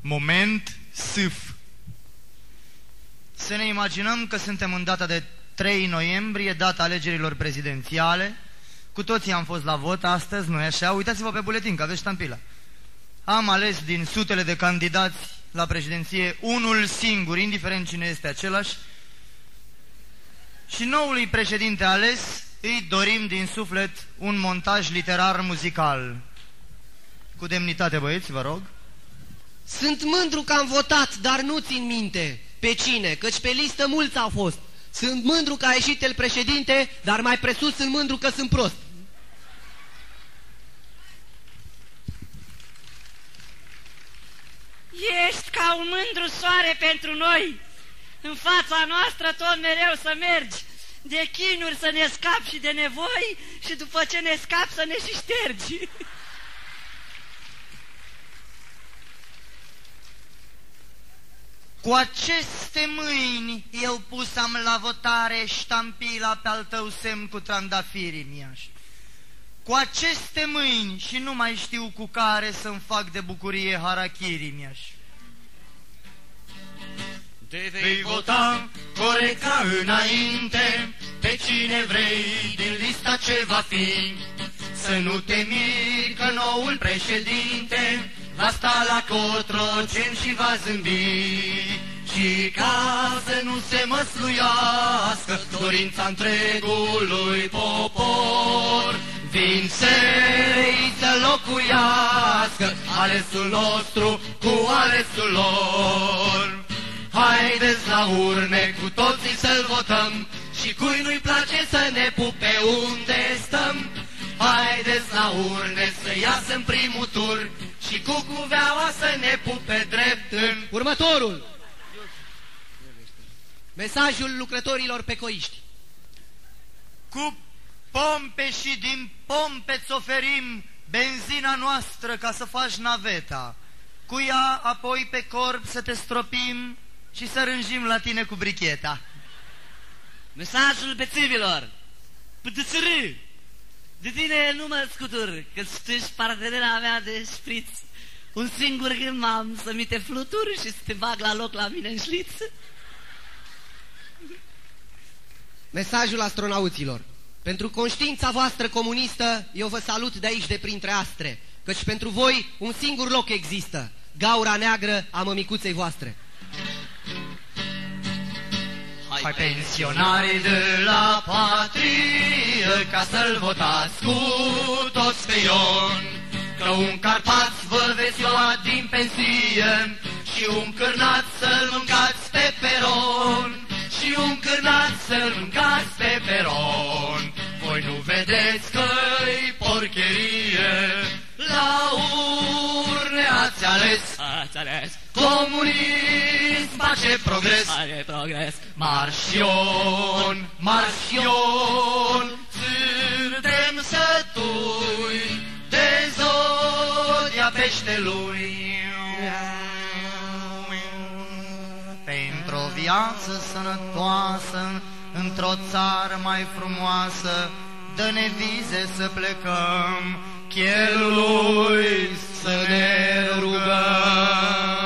Moment sâf. Să ne imaginăm că suntem în data de 3 noiembrie, data alegerilor prezidențiale. Cu toții am fost la vot astăzi, nu-i așa? Uitați-vă pe buletin, că aveți ștampila. Am ales din sutele de candidați la președinție unul singur, indiferent cine este același. Și noului președinte ales îi dorim din suflet un montaj literar muzical. Cu demnitate, băieți, vă rog. Sunt mândru că am votat, dar nu țin minte pe cine, căci pe listă mulți au fost. Sunt mândru că a ieșit el președinte, dar mai presus sunt mândru că sunt prost. Ești ca un mândru soare pentru noi. În fața noastră tot mereu să mergi, de chinuri să ne scapi și de nevoi, și după ce ne scapi să ne și ștergi. Cu aceste mâini eu pusam la votare ștampila pe al tău semn cu trandafiri mi-aș. Cu aceste mâini și nu mai știu cu care să-mi fac de bucurie harakiri mi-aș. Te vei vota corect ca înainte pe cine vrei din lista ce va fi. Să nu te miri că noul președinte va sta la Cotroceni și va zâmbi. Și ca să nu se măsluiască dorința întregului popor, vin să-i să locuiască alesul nostru cu alesul lor. Haideți la urne cu toții să-l votăm, și cui nu-i place să ne pupe unde stăm. Haideți la urne să iasă în primul tur și cu cuveaua să ne pupe drept în... Următorul! Mesajul lucrătorilor pecoiști. Cu pompe și din pompe ți oferim benzina noastră ca să faci naveta. Cu ea apoi pe corp să te stropim și să rânjim la tine cu bricheta. Mesajul bețivilor. Pădățărâ, de tine nu mă scutur, că tu ești partenera mea de șpriț. Un singur gând am, să mi te fluturi și să te bag la loc la mine în șliț. Mesajul astronauților. Pentru conștiința voastră comunistă, eu vă salut de aici de printre astre, căci pentru voi un singur loc există, gaura neagră a mămicuței voastre. Hai pensionarii de la patrie, ca să-l votați cu toți pe Ion, că un carpat vă veți lua din pensie și un cârnat să-l mâncați pe peron, și un cârnat să-l mâncați pe peron. Voi nu vedeți că-i porcherie, la urne ați ales. Ați ales. Comunism face progres. Face progres. Marșion, marșion, suntem sătui de zodia peștelui. Pentru o viață sănătoasă, într-o țară mai frumoasă, dă-ne vize să plecăm, chelului să ne rugăm.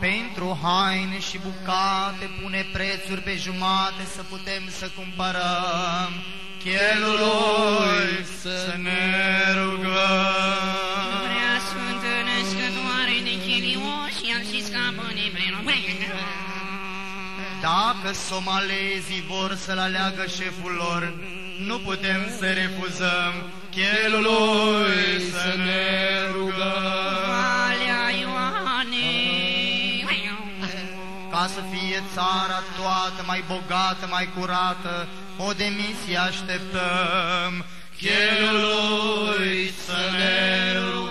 Pentru haine și bucate pune prețuri pe jumate să putem să cumpărăm, chelului să ne rugăm. Dacă somalezii vor să-l aleagă șeful lor, nu putem să refuzăm, chelului să ne rugăm. Ca să fie țara toată mai bogată, mai curată, o demisie așteptăm, chelului să ne rugăm.